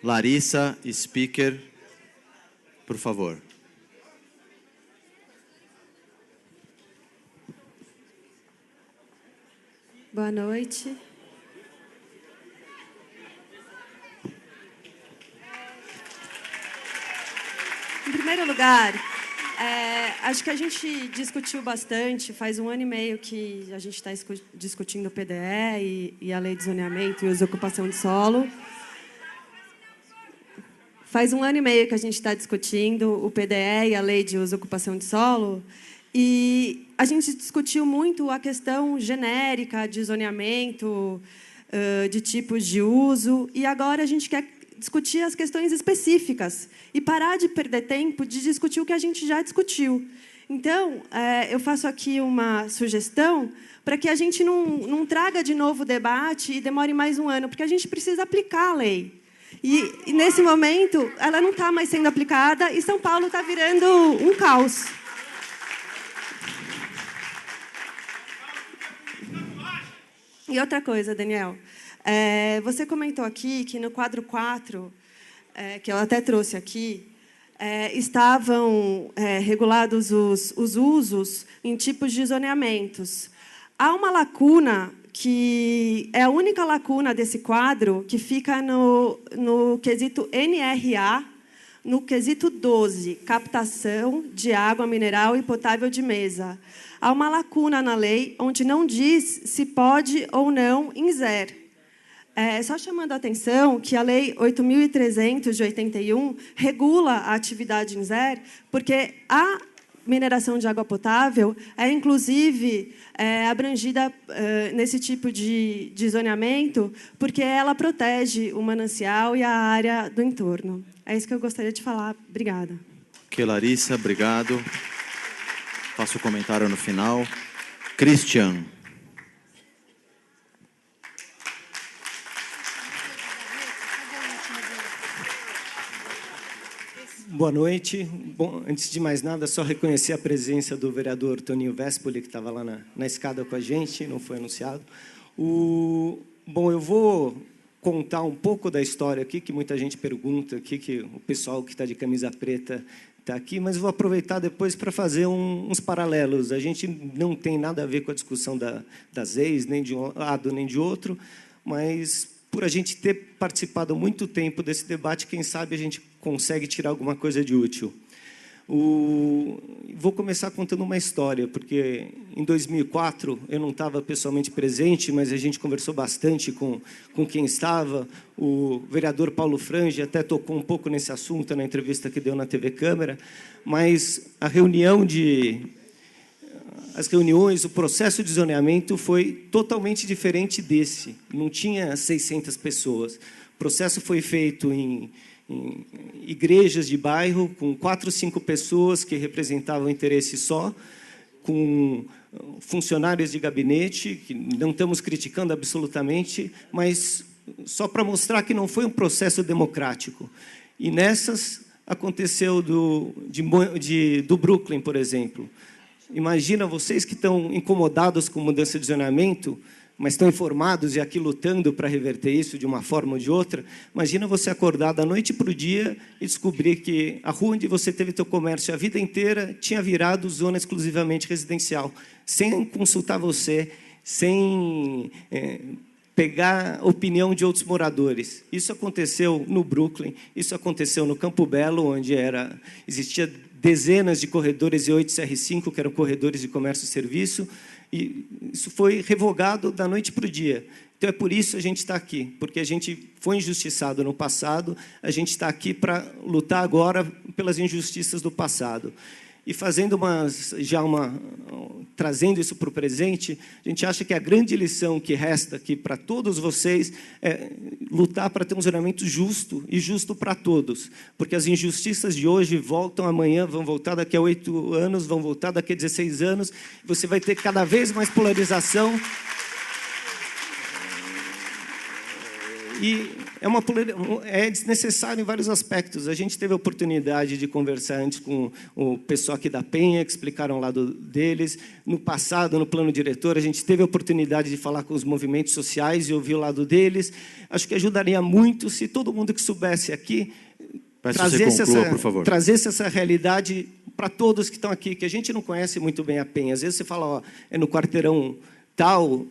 Larissa, speaker, por favor. Boa noite. Em primeiro lugar, acho que a gente discutiu bastante, faz 1 ano e meio que a gente está discutindo o PDE e a lei de zoneamento e uso e ocupação de solo. Faz 1 ano e meio que a gente está discutindo o PDE e a lei de uso e ocupação de solo, e a gente discutiu muito a questão genérica de zoneamento, de tipos de uso, e agora a gente quer discutir as questões específicas e parar de perder tempo de discutir o que a gente já discutiu. Então, eu faço aqui uma sugestão para que a gente não traga de novo o debate e demore mais 1 ano, porque a gente precisa aplicar a lei. E nesse momento, ela não está mais sendo aplicada e São Paulo está virando um caos. E outra coisa, Daniel, você comentou aqui que no quadro 4, que eu até trouxe aqui, estavam regulados os usos em tipos de zoneamentos. Há uma lacuna que é a única lacuna desse quadro, que fica no quesito NRA, no quesito 12, captação de água mineral e potável de mesa. Há uma lacuna na lei onde não diz se pode ou não inzer. Só chamando a atenção que a Lei 8.300 de 81 regula a atividade inzer, porque a mineração de água potável é, inclusive, abrangida nesse tipo de zoneamento, porque ela protege o manancial e a área do entorno. É isso que eu gostaria de falar. Obrigada. Ok, Larissa, obrigado. Faço o comentário no final. Christian. Boa noite. Bom, antes de mais nada, só reconhecer a presença do vereador Toninho Vespoli, que estava lá na escada com a gente, não foi anunciado. Bom, eu vou contar um pouco da história aqui, que muita gente pergunta aqui, que o pessoal que está de camisa preta está aqui, mas vou aproveitar depois para fazer uns paralelos. A gente não tem nada a ver com a discussão das ex, nem de um lado nem de outro, mas por a gente ter participado muito tempo desse debate, quem sabe a gente consegue tirar alguma coisa de útil. Vou começar contando uma história, porque em 2004 eu não estava pessoalmente presente, mas a gente conversou bastante com quem estava. O vereador Paulo Frange até tocou um pouco nesse assunto na entrevista que deu na TV Câmara, mas as reuniões, o processo de zoneamento foi totalmente diferente desse. Não tinha 600 pessoas. O processo foi feito em igrejas de bairro, com 4 ou 5 pessoas que representavam interesse só, com funcionários de gabinete, que não estamos criticando absolutamente, mas só para mostrar que não foi um processo democrático. E nessas aconteceu do Brooklyn, por exemplo. Imagina vocês que estão incomodados com mudança de zoneamento, mas estão informados e aqui lutando para reverter isso de uma forma ou de outra. Imagina você acordar da noite para o dia e descobrir que a rua onde você teve seu comércio a vida inteira tinha virado zona exclusivamente residencial, sem consultar você, sem pegar a opinião de outros moradores. Isso aconteceu no Brooklyn, isso aconteceu no Campo Belo, onde existia dezenas de corredores E8 CR5, que eram corredores de comércio e serviço, e isso foi revogado da noite para o dia. Então, é por isso que a gente está aqui, porque a gente foi injustiçado no passado, a gente está aqui para lutar agora pelas injustiças do passado. E trazendo isso para o presente, a gente acha que a grande lição que resta aqui para todos vocês é lutar para ter um zoneamento justo e justo para todos, porque as injustiças de hoje voltam amanhã, vão voltar daqui a 8 anos, vão voltar daqui a 16 anos, você vai ter cada vez mais polarização. E é desnecessário em vários aspectos. A gente teve a oportunidade de conversar antes com o pessoal aqui da Penha, que explicaram o lado deles. No passado, no plano diretor, a gente teve a oportunidade de falar com os movimentos sociais e ouvir o lado deles. Acho que ajudaria muito se todo mundo que soubesse aqui trazesse essa realidade para todos que estão aqui, que a gente não conhece muito bem a Penha. Às vezes você fala, ó, é no quarteirão tal,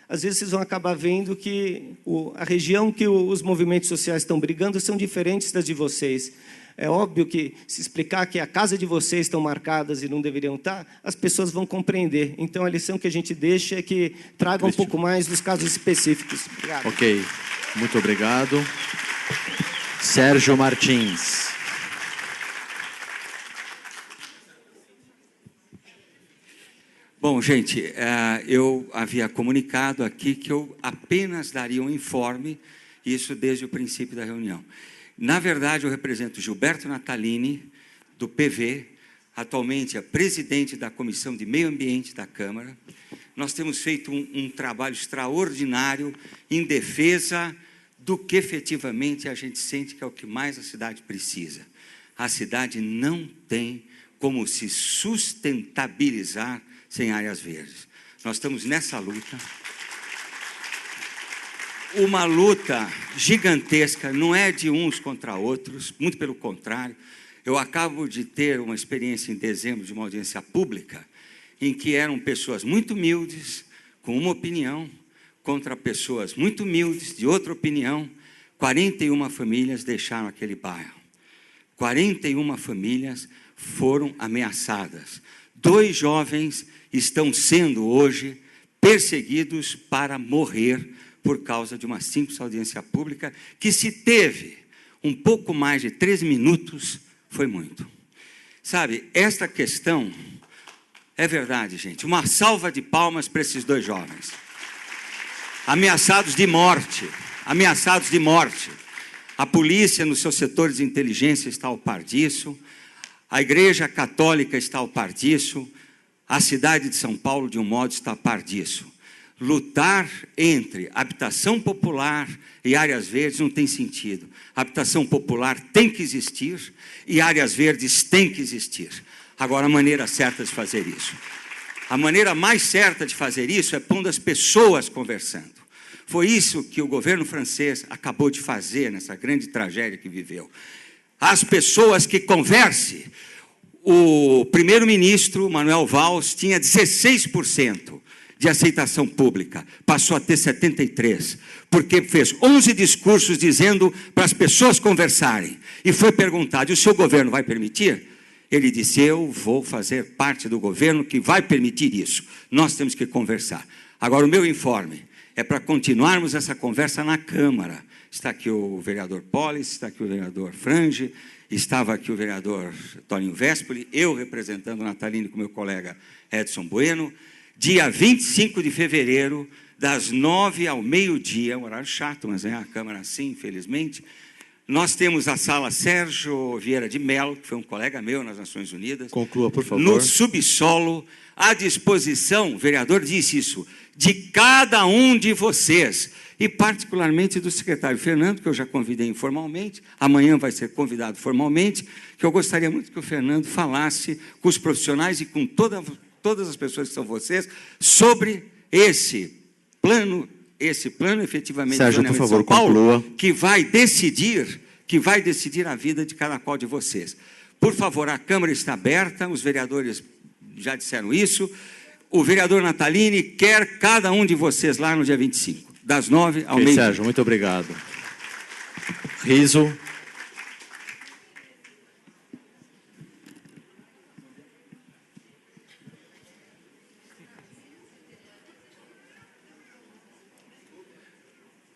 às vezes vocês vão acabar vendo que a região que os movimentos sociais estão brigando são diferentes das de vocês. É óbvio que, se explicar que a casa de vocês estão marcadas e não deveriam estar, as pessoas vão compreender. Então, a lição que a gente deixa é que traga um pouco mais dos casos específicos. Obrigado. Ok, muito obrigado. Sérgio Martins. Bom, gente, eu havia comunicado aqui que eu apenas daria um informe, isso desde o princípio da reunião. Na verdade, eu represento Gilberto Natalini, do PV, atualmente é presidente da Comissão de Meio Ambiente da Câmara. Nós temos feito um trabalho extraordinário em defesa do que efetivamente a gente sente que é o que mais a cidade precisa. A cidade não tem como se sustentabilizar sem áreas verdes. Nós estamos nessa luta. Uma luta gigantesca, não é de uns contra outros, muito pelo contrário. Eu acabo de ter uma experiência em dezembro de uma audiência pública, em que eram pessoas muito humildes, com uma opinião, contra pessoas muito humildes, de outra opinião. 41 famílias deixaram aquele bairro. 41 famílias foram ameaçadas. 2 jovens estão sendo hoje perseguidos para morrer por causa de uma simples audiência pública que, se teve um pouco mais de 3 minutos, foi muito. Sabe, esta questão é verdade, gente. Uma salva de palmas para esses 2 jovens. Ameaçados de morte. Ameaçados de morte. A polícia, nos seus setores de inteligência, está ao par disso. A Igreja Católica está ao par disso. A cidade de São Paulo, de um modo, está a par disso. Lutar entre habitação popular e áreas verdes não tem sentido. A habitação popular tem que existir e áreas verdes têm que existir. Agora, a maneira certa de fazer isso. A maneira mais certa de fazer isso é pondo as pessoas conversando. Foi isso que o governo francês acabou de fazer nessa grande tragédia que viveu. As pessoas que conversem. O primeiro-ministro, Manuel Valls, tinha 16% de aceitação pública, passou a ter 73%, porque fez 11 discursos dizendo para as pessoas conversarem, e foi perguntado, e o seu governo vai permitir? Ele disse, eu vou fazer parte do governo que vai permitir isso, nós temos que conversar. Agora, o meu informe é para continuarmos essa conversa na Câmara. Está aqui o vereador Polis, está aqui o vereador Frange, estava aqui o vereador Toninho Vespoli, eu representando Natalini com meu colega Edson Bueno. Dia 25 de fevereiro, das 9 ao meio-dia, um horário chato, mas é a Câmara assim, infelizmente. Nós temos a sala Sérgio Vieira de Mello, que foi um colega meu nas Nações Unidas. Conclua, por favor. No subsolo, à disposição, o vereador disse isso, de cada um de vocês, e particularmente do secretário Fernando, que eu já convidei informalmente, amanhã vai ser convidado formalmente, que eu gostaria muito que o Fernando falasse com os profissionais e com todas as pessoas que são vocês, sobre esse plano efetivamente Sérgio, por favor, de São Paulo, conclua. que vai decidir a vida de cada qual de vocês. Por favor, a Câmara está aberta, os vereadores já disseram isso, o vereador Natalini quer cada um de vocês lá no dia 25, das 9 ao meio-dia. Sérgio, muito obrigado. Riso.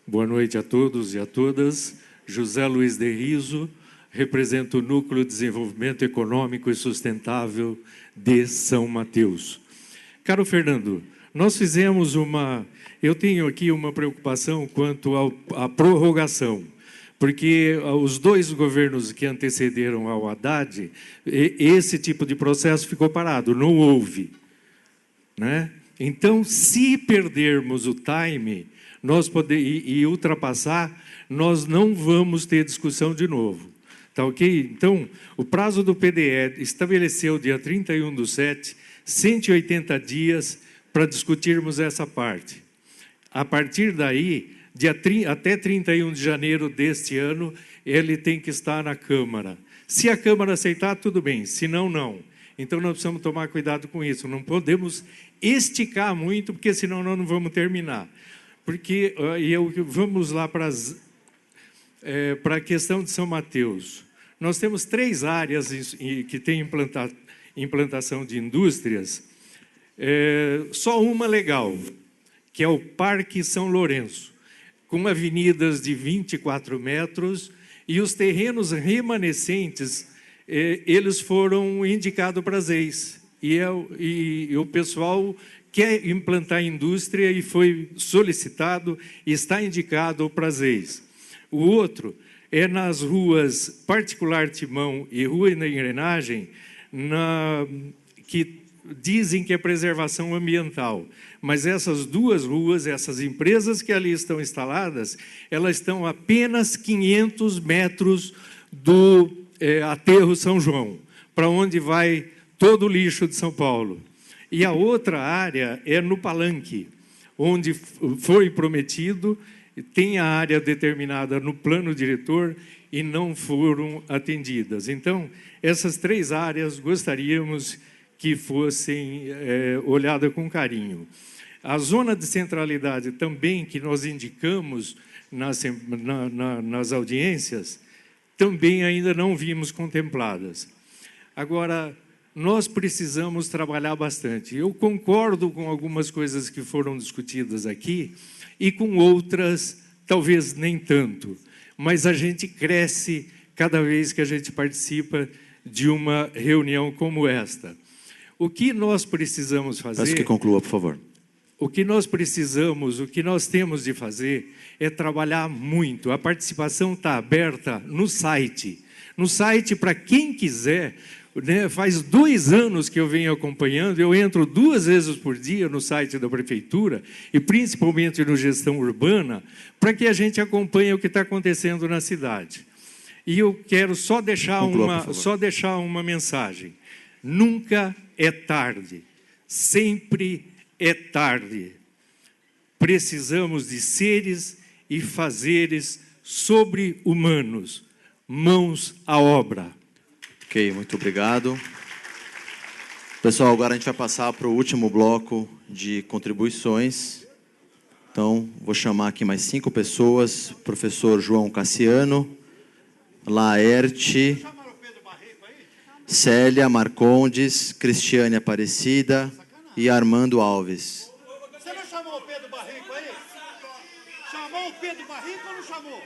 Boa noite a todos e a todas. José Luiz de Riso, represento o Núcleo de Desenvolvimento Econômico e Sustentável de São Mateus. Caro Fernando, nós fizemos eu tenho aqui uma preocupação quanto à prorrogação, porque os 2 governos que antecederam ao Haddad, esse tipo de processo ficou parado, não houve, né? Então, se perdermos o time, e ultrapassar, nós não vamos ter discussão de novo. Tá ok? Então, o prazo do PDE estabeleceu, dia 31/7, 180 dias para discutirmos essa parte. A partir daí, até 31 de janeiro deste ano, ele tem que estar na Câmara. Se a Câmara aceitar, tudo bem, se não, não. Então, nós precisamos tomar cuidado com isso. Não podemos esticar muito, porque senão nós não vamos terminar. Porque, vamos lá para a questão de São Mateus. Nós temos 3 áreas que têm implantação de indústrias, só uma legal, que é o Parque São Lourenço, com avenidas de 24 metros, e os terrenos remanescentes, eles foram indicados para as EIs. E o pessoal quer implantar indústria e foi solicitado e está indicado para as EIs. O outro é nas ruas Particular Timão e Rua da Engrenagem, que dizem que é preservação ambiental. Mas essas 2 ruas, essas empresas que ali estão instaladas, elas estão a apenas 500 metros do aterro São João, para onde vai todo o lixo de São Paulo. E a outra área é no Palanque, onde foi prometido, tem a área determinada no plano diretor e não foram atendidas. Então, essas 3 áreas gostaríamos que fossem olhadas com carinho. A zona de centralidade também, que nós indicamos nas audiências, também ainda não vimos contempladas. Agora, nós precisamos trabalhar bastante. Eu concordo com algumas coisas que foram discutidas aqui e com outras, talvez nem tanto. Mas a gente cresce cada vez que a gente participa de uma reunião como esta. O que nós precisamos fazer... Peço que conclua, por favor. O que nós precisamos, o que nós temos de fazer é trabalhar muito. A participação está aberta no site. No site, para quem quiser, né, faz 2 anos que eu venho acompanhando, eu entro 2 vezes por dia no site da Prefeitura, e principalmente no Gestão Urbana, para que a gente acompanhe o que está acontecendo na cidade. E eu quero só deixar uma mensagem. Nunca é tarde, sempre é tarde. Precisamos de seres e fazeres sobre-humanos, mãos à obra. Ok, muito obrigado. Pessoal, agora a gente vai passar para o último bloco de contribuições. Então, vou chamar aqui mais 5 pessoas. Professor João Cassiano, Laerte, Célia Marcondes, Cristiane Aparecida e Armando Alves. Você não chamou o Pedro Barrico aí? Chamou o Pedro Barrico ou não chamou?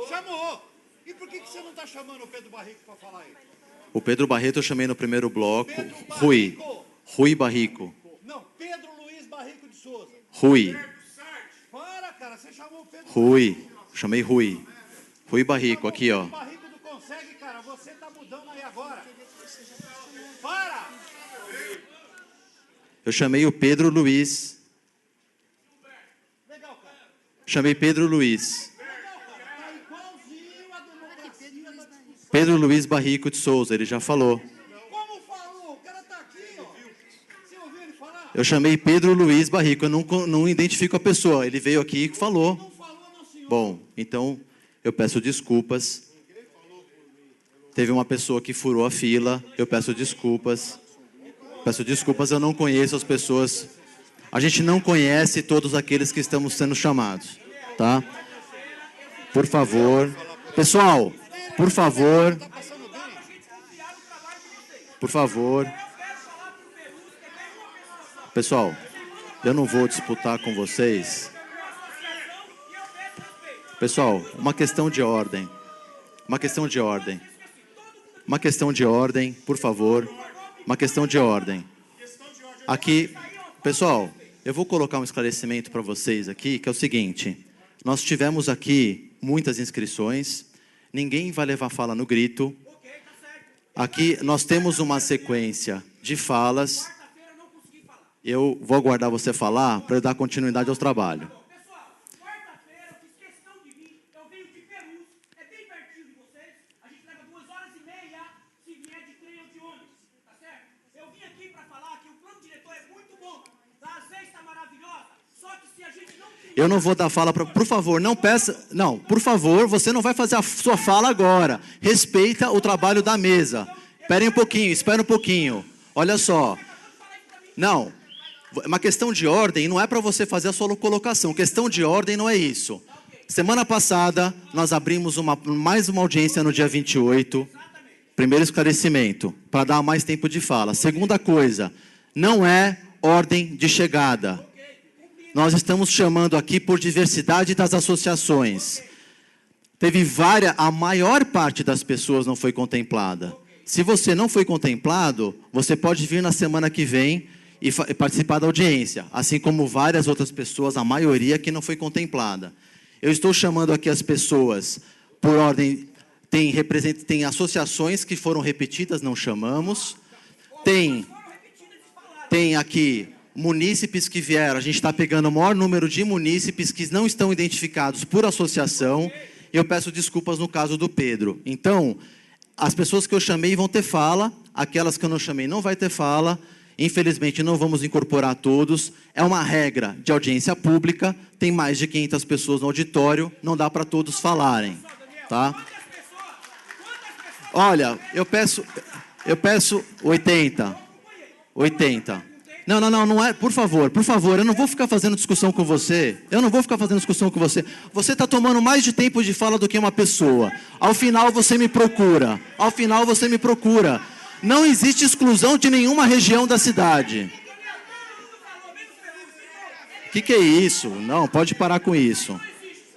Chamou. E por que você não está chamando o Pedro Barrico para falar aí? O Pedro Barreto eu chamei no primeiro bloco. Rui Barrico. Não, Pedro Luiz Barrico de Souza. Rui. Para, cara, você chamou o Pedro Rui. Chamei Rui. Rui Barrico, aqui, ó. O Barrico não consegue, cara. Você está mudando aí agora. Para! Eu chamei o Pedro Luiz. Legal, cara. Chamei Pedro Luiz. Legal, cara. Tá igualzinho a democracia da discussão. Pedro Luiz Barrico de Souza, ele já falou. Como falou? O cara tá aqui, ó. Você ouviu ele falar? Eu chamei Pedro Luiz Barrico, eu não identifico a pessoa. Ele veio aqui e falou. Não falou, não, senhor. Bom, então eu peço desculpas. Teve uma pessoa que furou a fila, eu peço desculpas. Peço desculpas, eu não conheço as pessoas. A gente não conhece todos aqueles que estamos sendo chamados, tá? Por favor. Pessoal, por favor. Por favor. Pessoal, eu não vou disputar com vocês. Pessoal, uma questão de ordem. Uma questão de ordem. Uma questão de ordem, por favor. Uma questão de ordem. Aqui, pessoal, eu vou colocar um esclarecimento para vocês aqui, que é o seguinte. Nós tivemos aqui muitas inscrições. Ninguém vai levar fala no grito. Aqui nós temos uma sequência de falas. Eu vou aguardar você falar para eu dar continuidade ao trabalho. Eu não vou dar fala para... Por favor, não peça... Não, por favor, você não vai fazer a sua fala agora. Respeita o trabalho da mesa. Espere um pouquinho, espera um pouquinho. Olha só. Não, uma questão de ordem não é para você fazer a sua colocação. Questão de ordem não é isso. Semana passada, nós abrimos mais uma audiência no dia 28. Primeiro esclarecimento, para dar mais tempo de fala. Segunda coisa, não é ordem de chegada. Nós estamos chamando aqui por diversidade das associações. A maior parte das pessoas não foi contemplada. Se você não foi contemplado, você pode vir na semana que vem e participar da audiência, assim como várias outras pessoas, a maioria que não foi contemplada. Eu estou chamando aqui as pessoas por ordem, tem associações que foram repetidas, não chamamos. Tem aqui munícipes que vieram, a gente está pegando o maior número de munícipes que não estão identificados por associação. Eu peço desculpas no caso do Pedro. Então, as pessoas que eu chamei vão ter fala, aquelas que eu não chamei não vai ter fala. Infelizmente, não vamos incorporar todos. É uma regra de audiência pública, tem mais de 500 pessoas no auditório, não dá para todos falarem, tá? Olha, eu peço 80. Não é, por favor, eu não vou ficar fazendo discussão com você. Você está tomando mais de tempo de fala do que uma pessoa. Ao final você me procura. Não existe exclusão de nenhuma região da cidade. Que é isso? Não, pode parar com isso.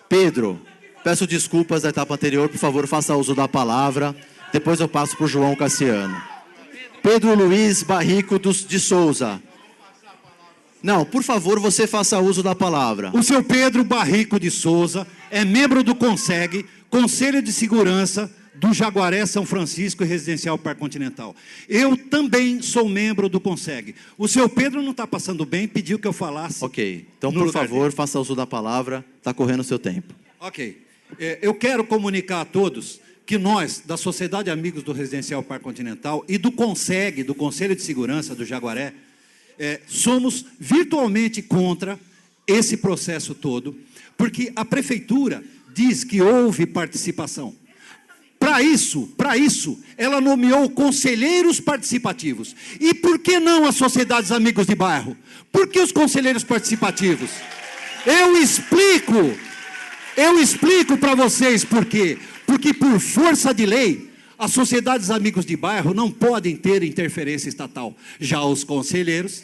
Pedro, peço desculpas da etapa anterior, por favor, faça uso da palavra. Depois eu passo para o João Cassiano. Pedro Luiz Barrico de Souza. Não, por favor, você faça uso da palavra. O seu Pedro Barrico de Souza é membro do CONSEG, Conselho de Segurança do Jaguaré São Francisco e Residencial Parque Continental. Eu também sou membro do CONSEG. O seu Pedro não está passando bem, pediu que eu falasse. Ok, então por favor, faça uso da palavra, está correndo o seu tempo. Ok, eu quero comunicar a todos que nós, da Sociedade Amigos do Residencial Parque Continental e do CONSEG, do Conselho de Segurança do Jaguaré, somos virtualmente contra esse processo todo, porque a Prefeitura diz que houve participação. Para isso, ela nomeou conselheiros participativos. E por que não as sociedades amigos de bairro? Por que os conselheiros participativos? Eu explico para vocês por quê. Porque por força de lei, as sociedades amigos de bairro não podem ter interferência estatal. Já os conselheiros...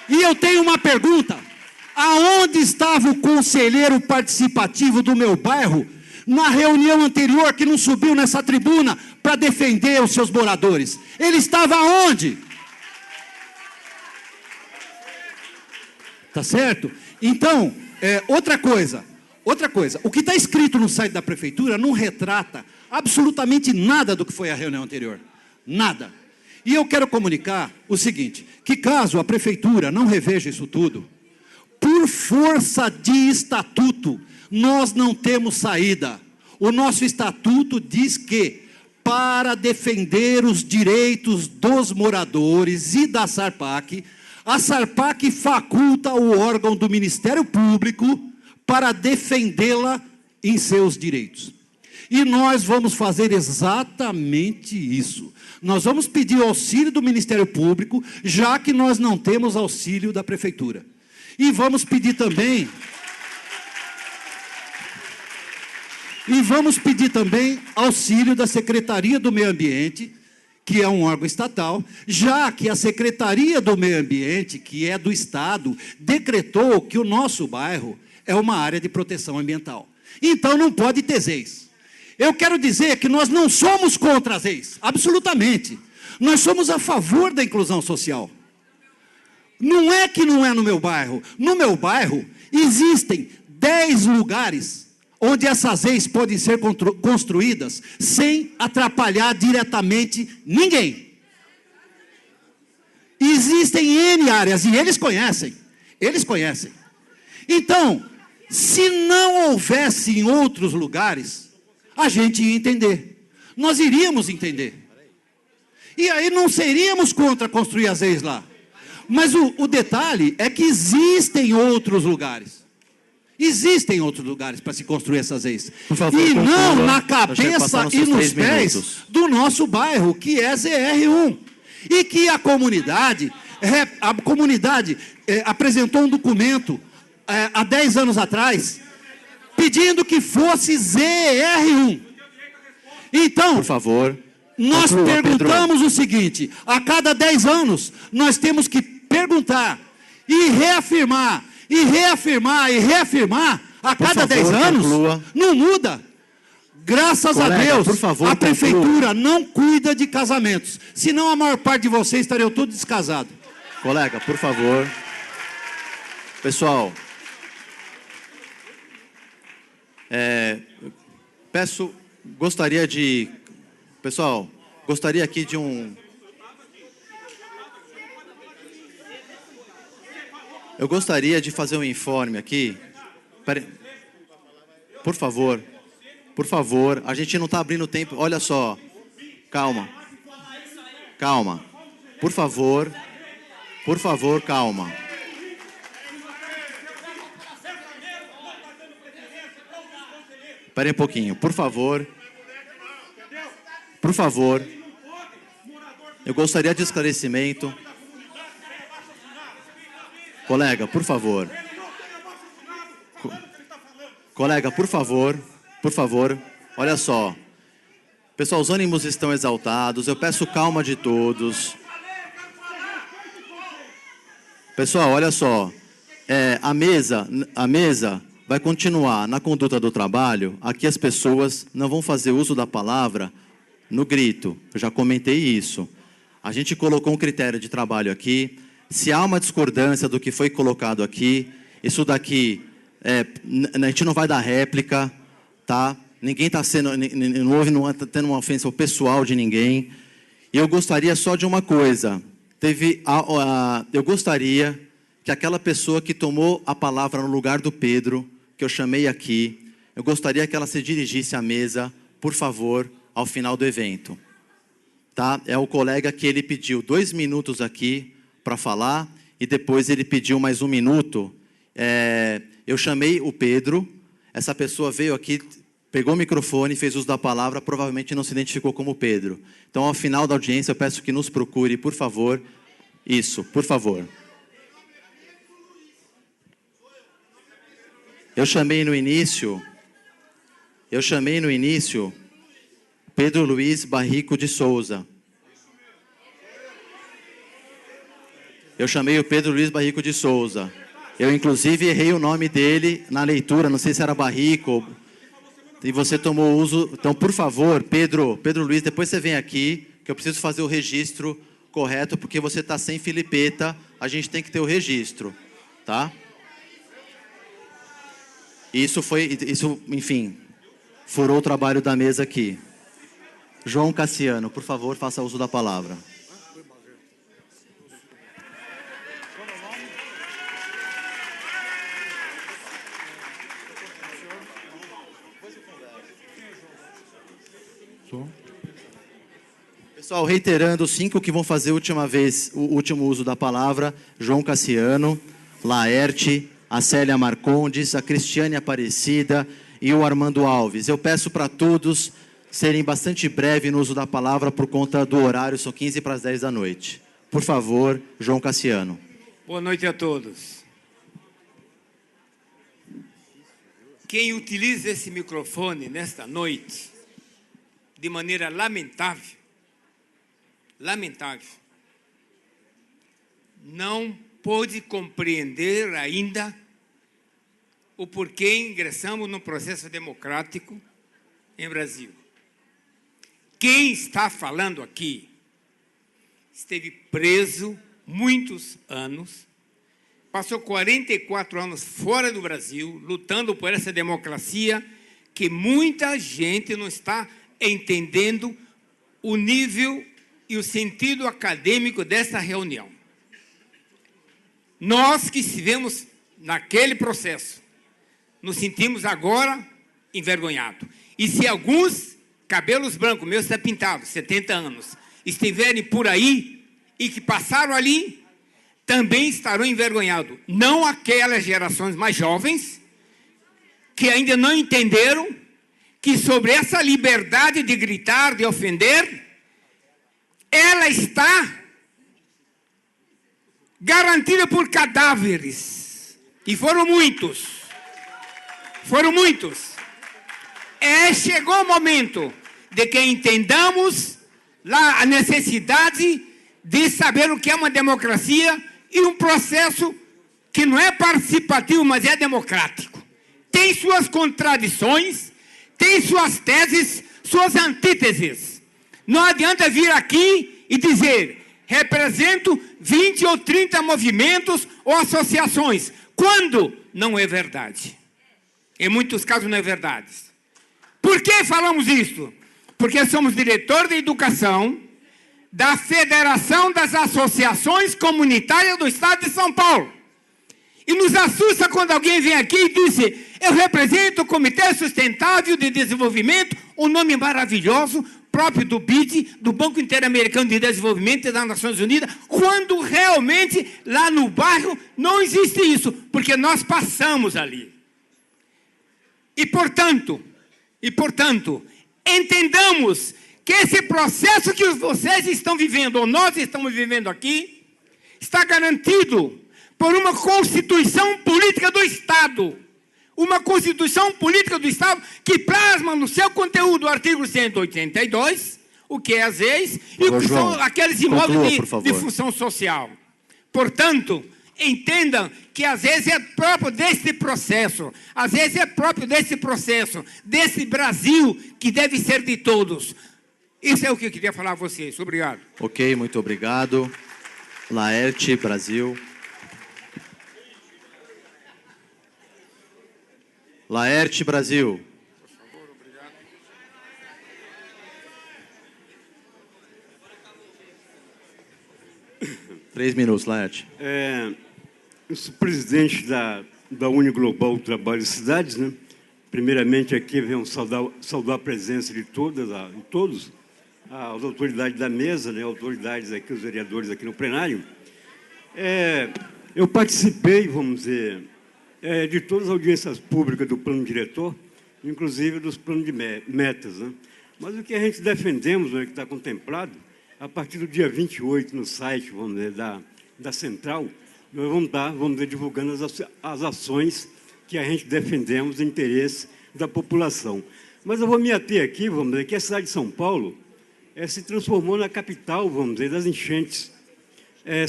E eu tenho uma pergunta. Aonde estava o conselheiro participativo do meu bairro na reunião anterior que não subiu nessa tribuna para defender os seus moradores? Ele estava onde? Tá certo? Então, outra coisa, o que está escrito no site da Prefeitura não retrata absolutamente nada do que foi a reunião anterior. Nada. E eu quero comunicar o seguinte, que caso a Prefeitura não reveja isso tudo, por força de estatuto, nós não temos saída. O nosso estatuto diz que, para defender os direitos dos moradores e da SARPAC, a SARPAC faculta o órgão do Ministério Público para defendê-la em seus direitos. E nós vamos fazer exatamente isso. Nós vamos pedir o auxílio do Ministério Público, já que nós não temos auxílio da Prefeitura. E vamos pedir também auxílio da Secretaria do Meio Ambiente, que é um órgão estatal, já que a Secretaria do Meio Ambiente, que é do Estado, decretou que o nosso bairro é uma área de proteção ambiental. Então não pode ter ZEIS. Eu quero dizer que nós não somos contra as ZEIS, absolutamente. Nós somos a favor da inclusão social. Não é que não é no meu bairro. No meu bairro existem 10 lugares onde essas ZEIS podem ser construídas sem atrapalhar diretamente ninguém. Existem N áreas e eles conhecem. Então, se não houvesse em outros lugares, a gente ia entender. Nós iríamos entender. E aí não seríamos contra construir as ZEIS lá. Mas o detalhe é que existem outros lugares. Existem outros lugares para se construir essas leis. Por favor, E conclua. não na Nós já cabeça passamos e os nos 3 pés minutos. do nosso bairro, que é ZR1. E que a comunidade apresentou um documento há 10 anos atrás, pedindo que fosse ZR1. Então, Por favor. nós Conclua, perguntamos o seguinte: a cada 10 anos, nós temos que perguntar e reafirmar, e reafirmar, e reafirmar. A Por cada favor, 10 anos, conclua. não muda. Graças a Colega, Deus, por favor, a conclua. prefeitura não cuida de casamentos. Senão a maior parte de vocês estariam todos descasados. Colega, por favor. Pessoal, gostaria aqui de um... Eu gostaria de fazer um informe aqui. Por favor, a gente não está abrindo tempo. Olha só, calma. Por favor, calma. Espere um pouquinho, por favor. Eu gostaria de esclarecimento. Colega, por favor. Colega, por favor. Olha só. Pessoal, os ânimos estão exaltados. Eu peço calma de todos. Pessoal, olha só. A mesa vai continuar na conduta do trabalho. Aqui as pessoas não vão fazer uso da palavra no grito. Eu já comentei isso. A gente colocou um critério de trabalho aqui. Se há uma discordância do que foi colocado aqui, isso daqui, a gente não vai dar réplica, tá? Ninguém está sendo, não está tendo uma ofensa ao pessoal de ninguém. E eu gostaria só de uma coisa. Eu gostaria que aquela pessoa que tomou a palavra no lugar do Pedro, que eu chamei aqui, eu gostaria que ela se dirigisse à mesa, por favor, ao final do evento. Tá? É o colega que ele pediu 2 minutos aqui para falar, e depois ele pediu mais 1 minuto. Eu chamei o Pedro, essa pessoa veio aqui, pegou o microfone, fez uso da palavra, provavelmente não se identificou como Pedro. Então, ao final da audiência, eu peço que nos procure, por favor. Isso, por favor. Eu chamei no início Pedro Luiz Barrico de Souza. Eu chamei o Pedro Luiz Barrico de Souza. Eu, inclusive, errei o nome dele na leitura, não sei se era Barrico, e você tomou uso. Então, por favor, Pedro Luiz, depois você vem aqui, que eu preciso fazer o registro correto, porque você está sem filipeta, a gente tem que ter o registro, tá? Isso, enfim, furou o trabalho da mesa aqui. João Cassiano, por favor, faça uso da palavra. Pessoal, reiterando, os 5 que vão fazer o último uso da palavra: João Cassiano, Laerte, a Célia Marcondes, a Cristiane Aparecida e o Armando Alves. Eu peço para todos serem bastante breves no uso da palavra por conta do horário, são 15 para as 10 da noite. Por favor, João Cassiano. Boa noite a todos. Quem utiliza esse microfone nesta noite, de maneira lamentável, não pôde compreender ainda o porquê ingressamos no processo democrático em Brasil. Quem está falando aqui esteve preso muitos anos, passou 44 anos fora do Brasil, lutando por essa democracia que muita gente não está entendendo o nível e o sentido acadêmico dessa reunião. Nós que estivemos naquele processo, nos sentimos agora envergonhados. E se alguns cabelos brancos, meus está pintado, 70 anos, estiverem por aí e que passaram ali, também estarão envergonhados. Não aquelas gerações mais jovens, que ainda não entenderam que sobre essa liberdade de gritar, de ofender, ela está garantida por cadáveres. E foram muitos. Foram muitos. Chegou o momento de que entendamos lá a necessidade de saber o que é uma democracia e um processo que não é participativo, mas é democrático. Tem suas contradições, tem suas teses, suas antíteses. Não adianta vir aqui e dizer: represento 20 ou 30 movimentos ou associações, quando não é verdade. Em muitos casos não é verdade. Por que falamos isso? Porque somos diretor de educação da Federação das Associações Comunitárias do Estado de São Paulo. E nos assusta quando alguém vem aqui e diz: eu represento o Comitê Sustentável de Desenvolvimento, um nome maravilhoso, próprio do BID, do Banco Interamericano de Desenvolvimento e das Nações Unidas, quando realmente lá no bairro não existe isso, porque nós passamos ali. E, portanto, entendamos que esse processo que vocês estão vivendo, ou nós estamos vivendo aqui, está garantido por uma Constituição Política do Estado. Uma Constituição Política do Estado que plasma no seu conteúdo o artigo 182, o que é as leis, e o que são aqueles imóveis de função social. Portanto, entendam que às vezes é próprio desse processo, desse Brasil que deve ser de todos. Isso é o que eu queria falar a vocês. Obrigado. Ok, muito obrigado. Laerte, Brasil. Laerte, Brasil. Por favor, obrigado. 3 minutos, Laerte. Eu sou presidente da Uniglobal Trabalho e Cidades, né? Primeiramente, aqui venho saudar a presença de todos, as autoridades da mesa, né? Autoridades aqui, os vereadores aqui no plenário. Eu participei, vamos dizer, de todas as audiências públicas do plano diretor, inclusive dos planos de metas, né? Mas o que a gente defendemos, né, que está contemplado, a partir do dia 28, no site, vamos dizer, da Central, nós vamos dizer, divulgando as ações que a gente defendemos no interesse da população. Mas eu vou me ater aqui, vamos dizer, que a cidade de São Paulo se transformou na capital, vamos dizer, das enchentes.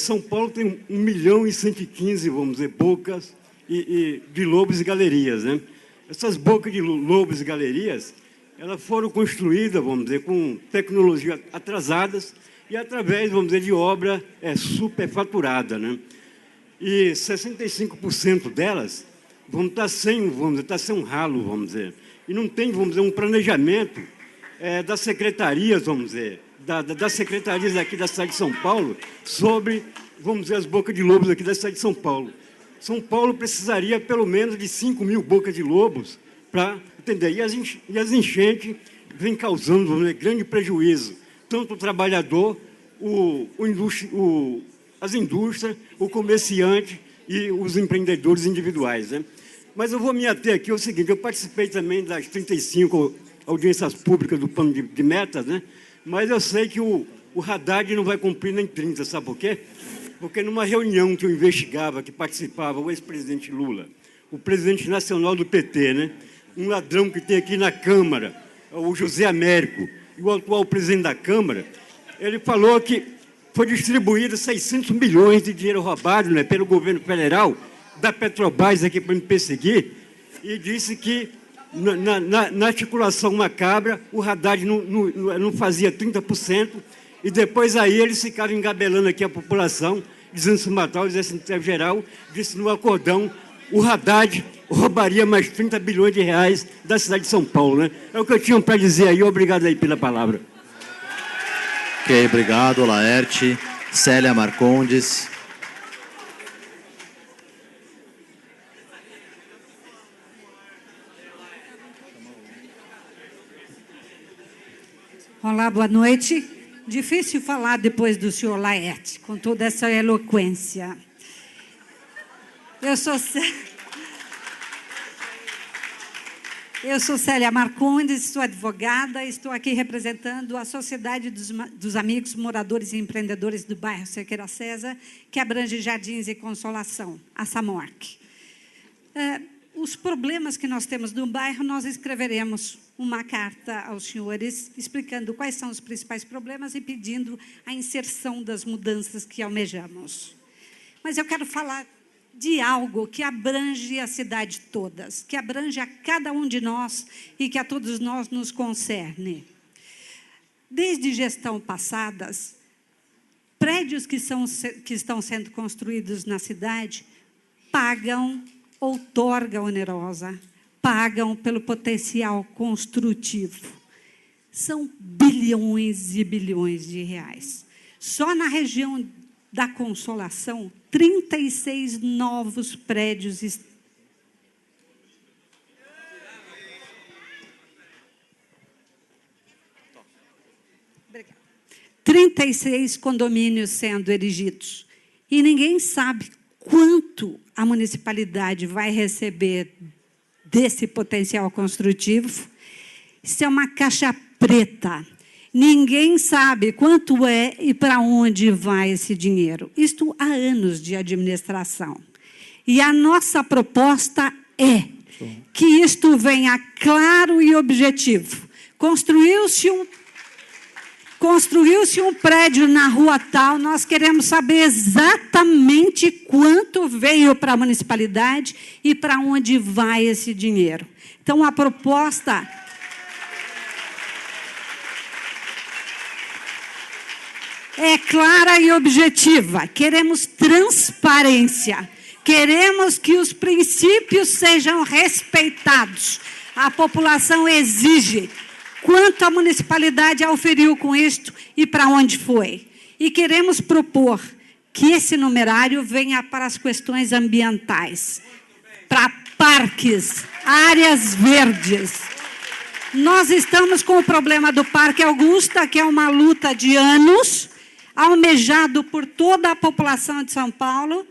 São Paulo tem 1.115.000, vamos dizer, bocas de lobos e galerias, né? Essas bocas de lobos e galerias, elas foram construídas, vamos dizer, com tecnologia atrasadas e através, vamos dizer, de obra superfaturada, né? E 65% delas vão estar sem um ralo, vamos dizer. E não tem, vamos dizer, um planejamento das secretarias, vamos dizer, das secretarias aqui da cidade de São Paulo sobre, vamos dizer, as bocas de lobos aqui da cidade de São Paulo. São Paulo precisaria pelo menos de 5.000 bocas de lobos para entender. E as enchentes vêm causando, vamos dizer, grande prejuízo, tanto o trabalhador, as indústrias, o comerciante e os empreendedores individuais, né? Mas eu vou me ater aqui ao seguinte: eu participei também das 35 audiências públicas do plano de metas, né? Mas eu sei que o Haddad não vai cumprir nem 30, sabe por quê? Porque numa reunião que eu investigava, que participava o ex-presidente Lula, o presidente nacional do PT, né? Um ladrão que tem aqui na Câmara, o José Américo, e o atual presidente da Câmara, ele falou que foi distribuído 600 milhões de dinheiro roubado, né, pelo governo federal, da Petrobras aqui para me perseguir, e disse que na articulação macabra o Haddad não fazia 30%, e depois aí eles ficaram engabelando aqui a população, dizendo se matar o Exército Geral, disse no acordão, o Haddad roubaria mais 30 bilhões de reais da cidade de São Paulo, né? É o que eu tinha para dizer aí, obrigado aí pela palavra. Ok, obrigado, Laerte. Célia Marcondes. Olá, boa noite. Difícil falar depois do senhor Laerte, com toda essa eloquência. Eu sou Célia Marcondes, sou advogada, estou aqui representando a Sociedade dos Amigos Moradores e Empreendedores do bairro Cerqueira César, que abrange Jardins e Consolação, a SAMORC. Os problemas que nós temos no bairro, nós escreveremos uma carta aos senhores explicando quais são os principais problemas e pedindo a inserção das mudanças que almejamos. Mas eu quero falar de algo que abrange a cidade todas, que abrange a cada um de nós e que a todos nós nos concerne. Desde gestão passadas, prédios que estão sendo construídos na cidade pagam outorga onerosa, pagam pelo potencial construtivo. São bilhões e bilhões de reais. Só na região da Consolação, 36 novos prédios. 36 condomínios sendo erigidos. E ninguém sabe quanto a municipalidade vai receber desse potencial construtivo. Isso é uma caixa preta. Ninguém sabe quanto é e para onde vai esse dinheiro. Isto há anos de administração. E a nossa proposta é que isto venha claro e objetivo. Construiu-se um prédio na rua tal, nós queremos saber exatamente quanto veio para a municipalidade e para onde vai esse dinheiro. Então, a proposta é clara e objetiva. Queremos transparência. Queremos que os princípios sejam respeitados. A população exige quanto a municipalidade auferiu com isto e para onde foi. E queremos propor que esse numerário venha para as questões ambientais, para parques, áreas verdes. Nós estamos com o problema do Parque Augusta, que é uma luta de anos, almejado por toda a população de São Paulo,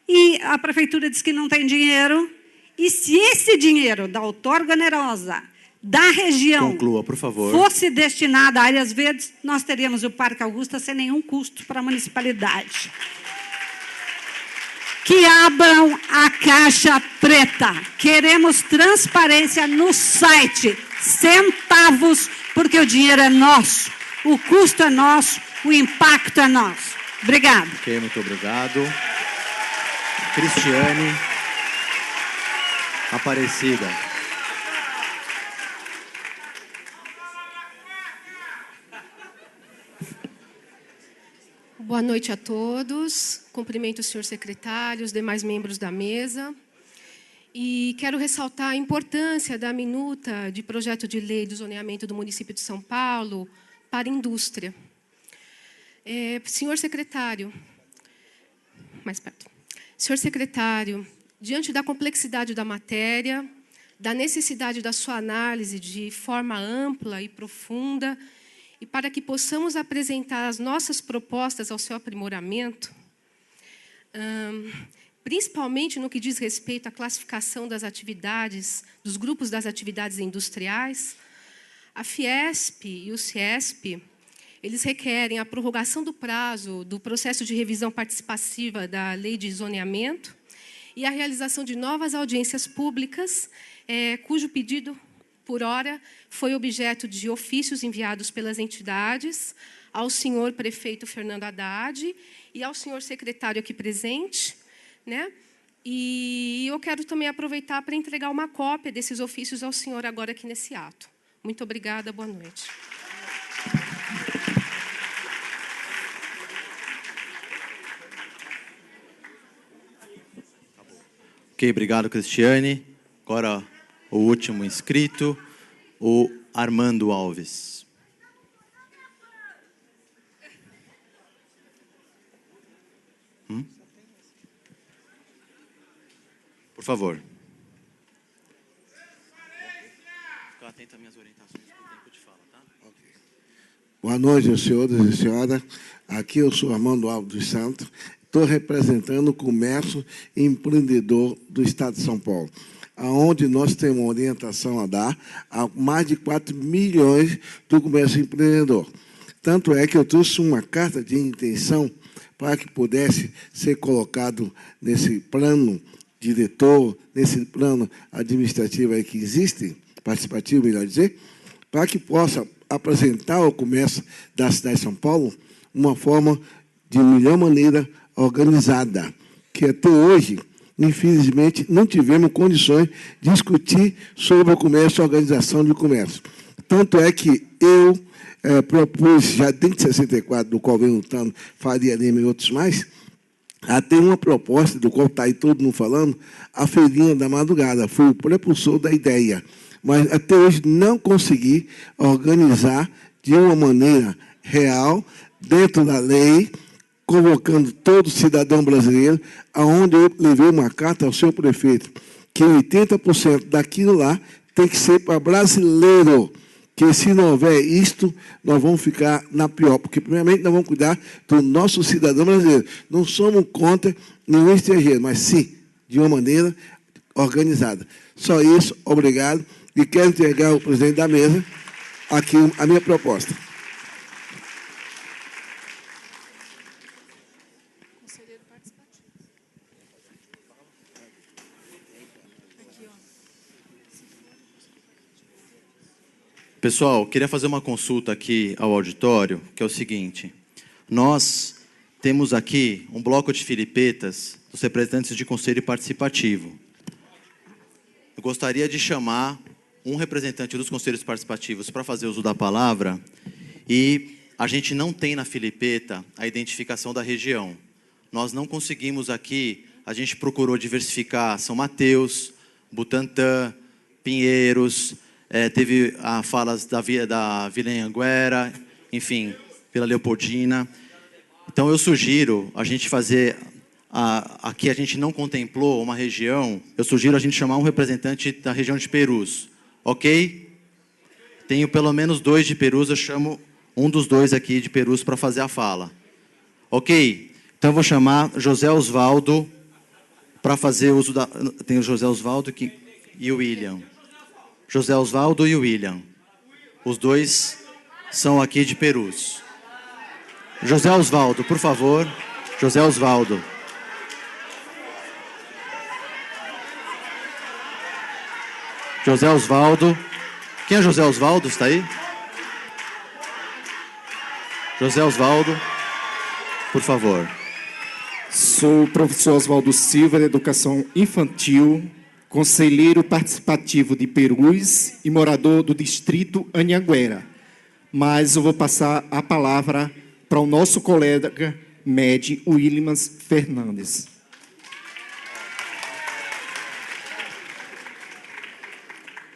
e a prefeitura diz que não tem dinheiro. E se esse dinheiro da outorga onerosa da região conclua, por favor, fosse destinado a áreas verdes, nós teríamos o Parque Augusta sem nenhum custo para a municipalidade. Que abram a caixa preta. Queremos transparência no site. Centavos, porque o dinheiro é nosso, o custo é nosso, o impacto é nosso. Obrigada. Ok, muito obrigado. Cristiane Aparecida. Boa noite a todos. Cumprimento o senhor secretário, os demais membros da mesa. E quero ressaltar a importância da minuta de projeto de lei do zoneamento do município de São Paulo para a indústria. Senhor secretário, mais perto. Senhor secretário, diante da complexidade da matéria, da necessidade da sua análise de forma ampla e profunda, e para que possamos apresentar as nossas propostas ao seu aprimoramento, principalmente no que diz respeito à classificação das atividades, dos grupos das atividades industriais, a Fiesp e o Ciesp, eles requerem a prorrogação do prazo do processo de revisão participativa da Lei de Zoneamento e a realização de novas audiências públicas, cujo pedido, por hora, foi objeto de ofícios enviados pelas entidades ao senhor prefeito Fernando Haddad e ao senhor secretário aqui presente, né? E eu quero também aproveitar para entregar uma cópia desses ofícios ao senhor agora aqui nesse ato. Muito obrigada, boa noite. Ok, obrigado, Cristiane. Agora, o último inscrito, o Armando Alves. Por favor. Fica atento às minhas orientações por tempo de fala, tá? Ok. Boa noite, senhores e senhoras. Aqui eu sou Armando Alves dos Santos. Estou representando o comércio empreendedor do Estado de São Paulo, onde nós temos uma orientação a dar a mais de 4 milhões do comércio empreendedor. Tanto é que eu trouxe uma carta de intenção para que pudesse ser colocado nesse plano diretor, nesse plano administrativo aí que existe, participativo, melhor dizer, para que possa apresentar ao comércio da cidade de São Paulo uma forma de melhor maneira organizada, que até hoje, infelizmente, não tivemos condições de discutir sobre o comércio e a organização do comércio. Tanto é que eu propus, já desde 64, do qual vem lutando, Faria Lima e outros mais, até uma proposta, do qual está aí todo mundo falando, a Feirinha da Madrugada, foi o propulsor da ideia. Mas até hoje não consegui organizar de uma maneira real, dentro da lei, convocando todo cidadão brasileiro, aonde eu levei uma carta ao seu prefeito, que 80% daquilo lá tem que ser para brasileiro, que se não houver isto, nós vamos ficar na pior, porque primeiramente nós vamos cuidar do nosso cidadão brasileiro. Não somos contra nenhum estrangeiro, mas sim, de uma maneira organizada. Só isso, obrigado, e quero entregar ao presidente da mesa aqui a minha proposta. Pessoal, queria fazer uma consulta aqui ao auditório, que é o seguinte. Nós temos aqui um bloco de filipetas dos representantes de conselho participativo. Eu gostaria de chamar um representante dos conselhos participativos para fazer uso da palavra, e a gente não tem na filipeta a identificação da região. Nós não conseguimos aqui, a gente procurou diversificar São Mateus, Butantã, Pinheiros, teve falas da Vila Anhanguera, enfim, Vila Leopoldina. Então, eu sugiro a gente fazer... aqui a gente não contemplou uma região, eu sugiro a gente chamar um representante da região de Perus, ok? Tenho pelo menos 2 de Perus, eu chamo um dos 2 aqui de Perus para fazer a fala. Ok? Então, eu vou chamar José Osvaldo para fazer uso da... Tem o José Osvaldo e o William. José Osvaldo e o William. Os 2 são aqui de Perus. José Osvaldo, por favor. José Osvaldo. José Osvaldo. Quem é José Osvaldo? Está aí? José Osvaldo, por favor. Sou o professor Osvaldo Silva, de Educação Infantil, conselheiro participativo de Perus e morador do distrito Anhanguera. Mas eu vou passar a palavra para o nosso colega Med Williams Fernandes.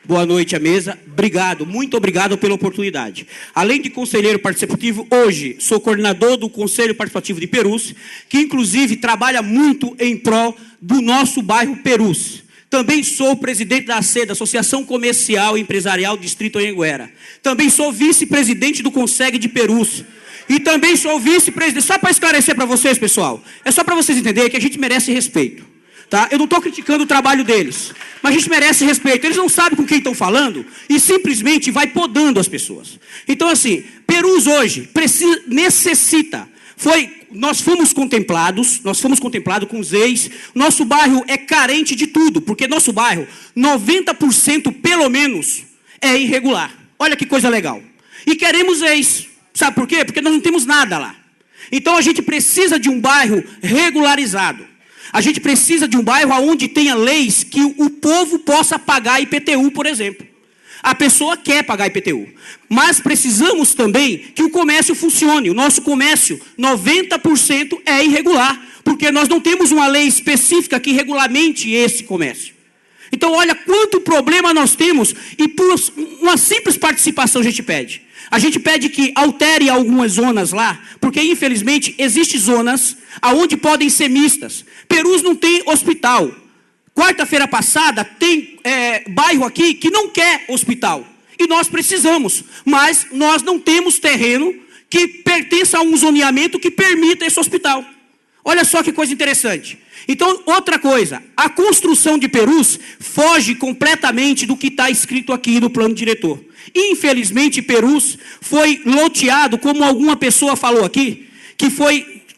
Boa noite à mesa. Obrigado, muito obrigado pela oportunidade. Além de conselheiro participativo, hoje sou coordenador do Conselho Participativo de Perus, que inclusive trabalha muito em prol do nosso bairro Perus. Também sou presidente da ACE, da Associação Comercial e Empresarial Distrito Anhanguera. Também sou vice-presidente do Conseg de Perus. E também sou vice-presidente. Só para esclarecer para vocês, pessoal, é só para vocês entenderem que a gente merece respeito. Tá? Eu não estou criticando o trabalho deles, mas a gente merece respeito. Eles não sabem com quem estão falando e simplesmente vai podando as pessoas. Então, assim, Perus hoje necessita... Nós fomos contemplados com os ex. Nosso bairro é carente de tudo, porque nosso bairro, 90% pelo menos, é irregular. Olha que coisa legal. E queremos ex. Sabe por quê? Porque nós não temos nada lá. Então a gente precisa de um bairro regularizado. A gente precisa de um bairro onde tenha leis que o povo possa pagar IPTU, por exemplo. A pessoa quer pagar IPTU. Mas precisamos também que o comércio funcione. O nosso comércio, 90% é irregular, porque nós não temos uma lei específica que regulamente esse comércio. Então, olha quanto problema nós temos, e por uma simples participação a gente pede. A gente pede que altere algumas zonas lá, porque infelizmente existem zonas onde podem ser mistas. Perus não tem hospital. Quarta-feira passada tem bairro aqui que não quer hospital. E nós precisamos, mas nós não temos terreno que pertença a um zoneamento que permita esse hospital. Olha só que coisa interessante. Então, outra coisa, a construção de Perus foge completamente do que está escrito aqui no plano diretor. Infelizmente, Perus foi loteado, como alguma pessoa falou aqui, que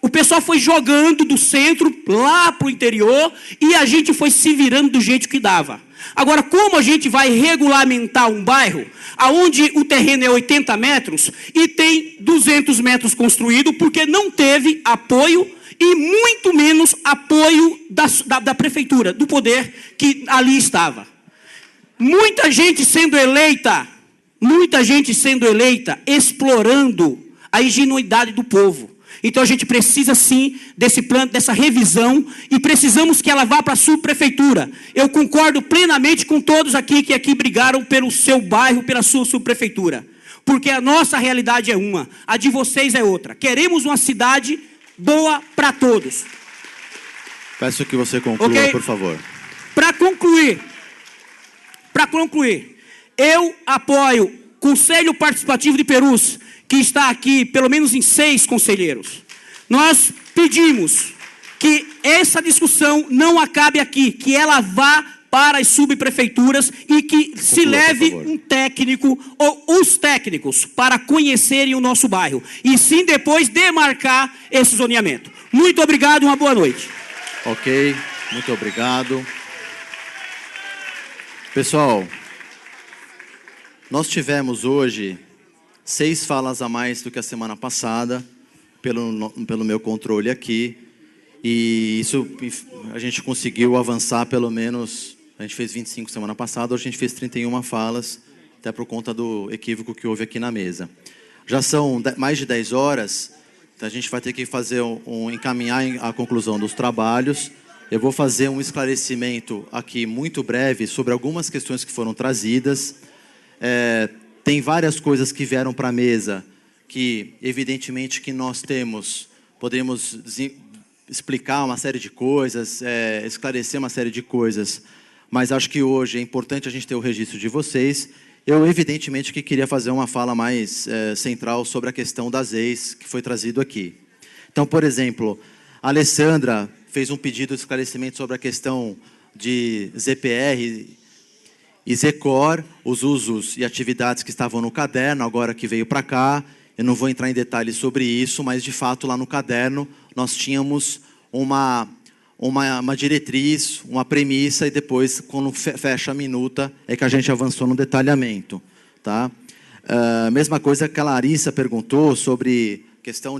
o pessoal foi jogando do centro lá para o interior e a gente foi se virando do jeito que dava. Agora, como a gente vai regulamentar um bairro onde o terreno é 80 metros e tem 200 metros construído porque não teve apoio e muito menos apoio da prefeitura, do poder que ali estava. Muita gente sendo eleita explorando a ingenuidade do povo. Então a gente precisa sim desse plano, dessa revisão, e precisamos que ela vá para a subprefeitura. Eu concordo plenamente com todos aqui que aqui brigaram pelo seu bairro, pela sua subprefeitura. Porque a nossa realidade é uma, a de vocês é outra. Queremos uma cidade boa para todos. Peço que você conclua, okay? Por favor. Para concluir, eu apoio o Conselho Participativo de Perus, que está aqui, pelo menos em 6 conselheiros. Nós pedimos que essa discussão não acabe aqui, que ela vá para as subprefeituras e que se leve um técnico ou os técnicos para conhecerem o nosso bairro e sim depois demarcar esse zoneamento. Muito obrigado e uma boa noite. Ok, muito obrigado. Pessoal, nós tivemos hoje 6 falas a mais do que a semana passada, pelo meu controle aqui, e isso a gente conseguiu avançar pelo menos, a gente fez 25 semana passada, hoje a gente fez 31 falas, até por conta do equívoco que houve aqui na mesa. Já são mais de 10 horas, então a gente vai ter que fazer encaminhar a conclusão dos trabalhos. Eu vou fazer um esclarecimento aqui muito breve sobre algumas questões que foram trazidas. Tem várias coisas que vieram para a mesa que, evidentemente, que nós podemos explicar uma série de coisas, esclarecer uma série de coisas, mas acho que hoje é importante a gente ter o registro de vocês. Eu, evidentemente, que queria fazer uma fala mais central sobre a questão das ex, que foi trazido aqui. Então, por exemplo, a Alessandra fez um pedido de esclarecimento sobre a questão de ZPR e ZECOR, os usos e atividades que estavam no caderno, agora que veio para cá. Eu não vou entrar em detalhes sobre isso, mas, de fato, lá no caderno, nós tínhamos uma diretriz, uma premissa, e depois, quando fecha a minuta, é que a gente avançou no detalhamento. Tá? Mesma coisa que a Larissa perguntou sobre questão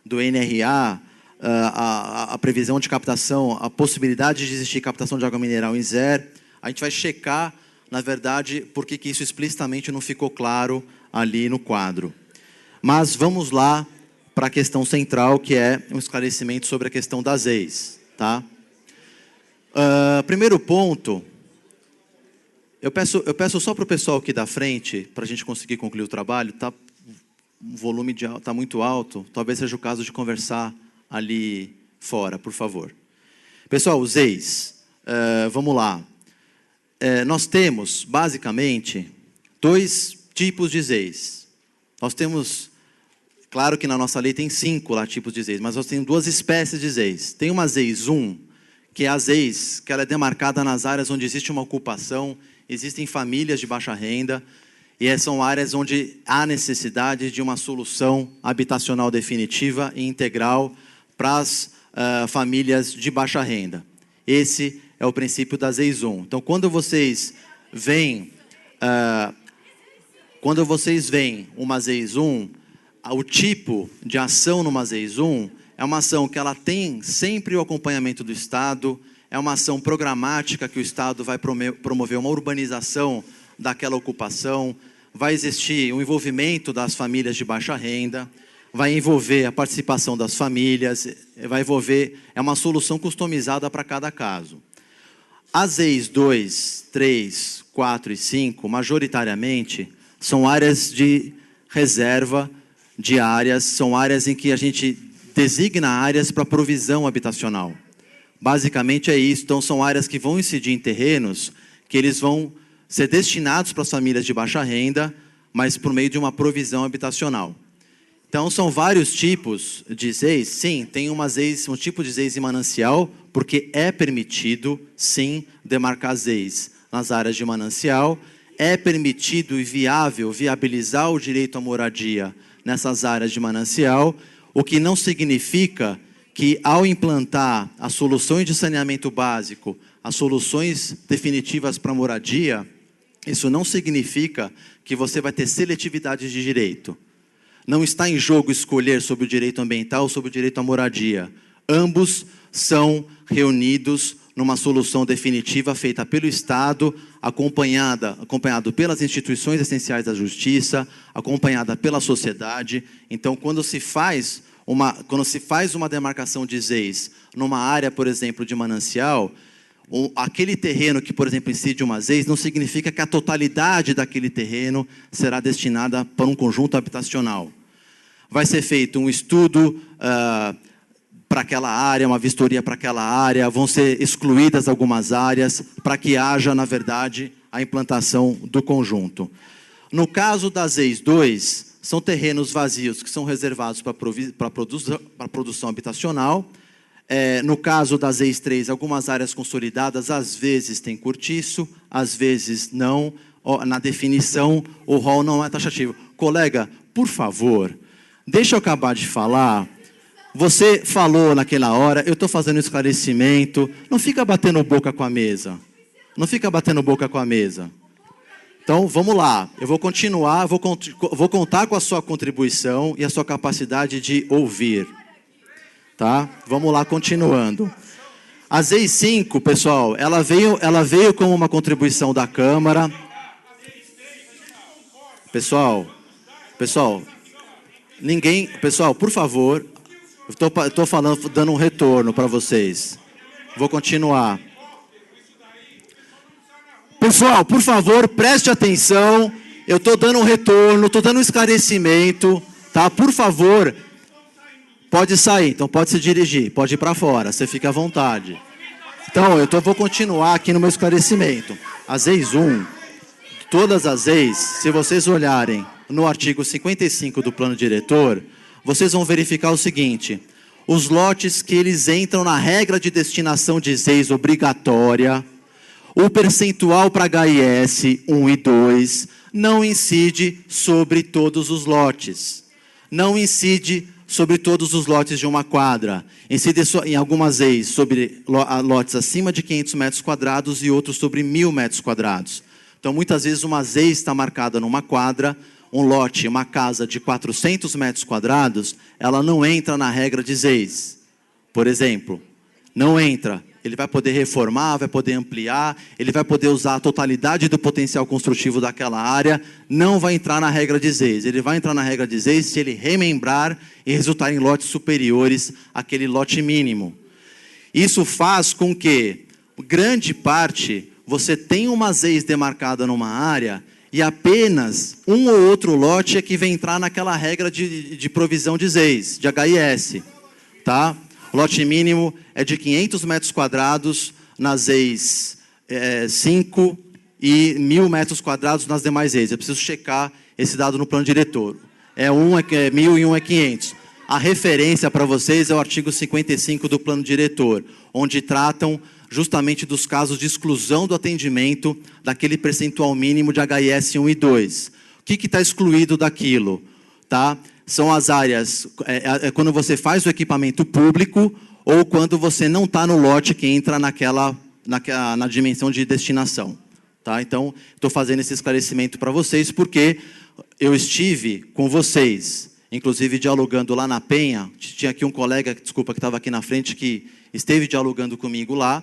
do NRA, a previsão de captação, a possibilidade de existir captação de água mineral em ZER. A gente vai checar, na verdade, por que isso explicitamente não ficou claro ali no quadro. Mas vamos lá para a questão central, que é um esclarecimento sobre a questão das ex. Tá? Primeiro ponto, eu peço só para o pessoal aqui da frente, para a gente conseguir concluir o trabalho, tá, o volume está muito alto, talvez seja o caso de conversar ali fora, por favor. Pessoal, os ex, vamos lá. Nós temos, basicamente, 2 tipos de ZEIs. Nós temos, claro que na nossa lei tem 5 lá, tipos de ZEIs, mas nós temos 2 espécies de ZEIs. Tem uma ZEIS 1, que é a ZEIS, que ela é demarcada nas áreas onde existe uma ocupação, existem famílias de baixa renda, e são áreas onde há necessidade de uma solução habitacional definitiva e integral para as famílias de baixa renda. Esse é o princípio da ZEIS 1. Então, quando vocês veem uma ZEIS 1, o tipo de ação numa ZEIS 1 é uma ação que ela tem sempre o acompanhamento do Estado, é uma ação programática que o Estado vai promover uma urbanização daquela ocupação, vai existir o envolvimento das famílias de baixa renda, vai envolver a participação das famílias, é uma solução customizada para cada caso. As ZEIS 2, 3, 4 e 5, majoritariamente, são áreas de reserva de áreas, são áreas em que a gente designa áreas para provisão habitacional. Basicamente é isso. Então, são áreas que vão incidir em terrenos que eles vão ser destinados para as famílias de baixa renda, mas por meio de uma provisão habitacional. Então, são vários tipos de ZEIs. Sim, tem um tipo de ZEIs em manancial, porque é permitido, sim, demarcar ZEIs nas áreas de manancial. É permitido e viabilizar o direito à moradia nessas áreas de manancial, o que não significa que, ao implantar as soluções de saneamento básico, as soluções definitivas para moradia, isso não significa que você vai ter seletividade de direito. Não está em jogo escolher sobre o direito ambiental ou sobre o direito à moradia. Ambos são reunidos numa solução definitiva feita pelo Estado, acompanhado pelas instituições essenciais da justiça, acompanhada pela sociedade. Então, quando se faz uma demarcação de ZEIs numa área, por exemplo, de manancial, aquele terreno que, por exemplo, incide uma ZEIs, não significa que a totalidade daquele terreno será destinada para um conjunto habitacional. Vai ser feito um estudo para aquela área, uma vistoria para aquela área, vão ser excluídas algumas áreas para que haja, na verdade, a implantação do conjunto. No caso das ZEIs 2, são terrenos vazios que são reservados para produção habitacional. No caso das ZEIs 3, algumas áreas consolidadas, às vezes tem cortiço, às vezes não. Na definição, o rol não é taxativo. Colega, por favor, deixa eu acabar de falar. Você falou naquela hora, eu estou fazendo um esclarecimento. Não fica batendo boca com a mesa. Não fica batendo boca com a mesa. Então, vamos lá. Eu vou continuar, vou contar com a sua contribuição e a sua capacidade de ouvir. Tá? Vamos lá, continuando. A ZEI 5, pessoal, ela veio como uma contribuição da Câmara. Pessoal, por favor, eu estou falando, dando um retorno para vocês. Vou continuar. Pessoal, por favor, preste atenção. Eu estou dando um retorno, estou dando um esclarecimento, tá? Por favor, pode sair, então pode se dirigir, pode ir para fora, você fica à vontade. Então, vou continuar aqui no meu esclarecimento. A ZEIs 1, todas as ZEIs, se vocês olharem no artigo 55 do plano diretor, vocês vão verificar o seguinte: os lotes que eles entram na regra de destinação de ZEIs obrigatória, o percentual para HIS 1 e 2 não incide sobre todos os lotes. Não incide sobre todos os lotes de uma quadra. Incide em algumas ZEIs sobre lotes acima de 500 metros quadrados e outros sobre 1.000 metros quadrados. Então, muitas vezes, uma ZEI está marcada numa quadra, um lote, uma casa de 400 metros quadrados, ela não entra na regra de ZEIs. Por exemplo, não entra. Ele vai poder reformar, vai poder ampliar, ele vai poder usar a totalidade do potencial construtivo daquela área, não vai entrar na regra de ZEIs. Ele vai entrar na regra de ZEIs se ele remembrar e resultar em lotes superiores àquele lote mínimo. Isso faz com que, grande parte, você tenha uma ZEIs demarcada numa área e apenas um ou outro lote é que vai entrar naquela regra de provisão de ZEIs, de HIS, tá? O lote mínimo é de 500 metros quadrados nas ZEIs 5 e 1.000 metros quadrados nas demais ZEIs. Eu preciso checar esse dado no plano diretor. É 1.000 e 1 é 500. A referência para vocês é o artigo 55 do plano diretor, onde tratam justamente dos casos de exclusão do atendimento daquele percentual mínimo de HIS 1 e 2. O que está excluído daquilo? Tá? São as áreas, quando você faz o equipamento público ou quando você não está no lote que entra na dimensão de destinação. Tá? Então, estou fazendo esse esclarecimento para vocês porque eu estive com vocês, inclusive dialogando lá na Penha. Tinha aqui um colega, desculpa, que estava aqui na frente, que esteve dialogando comigo lá.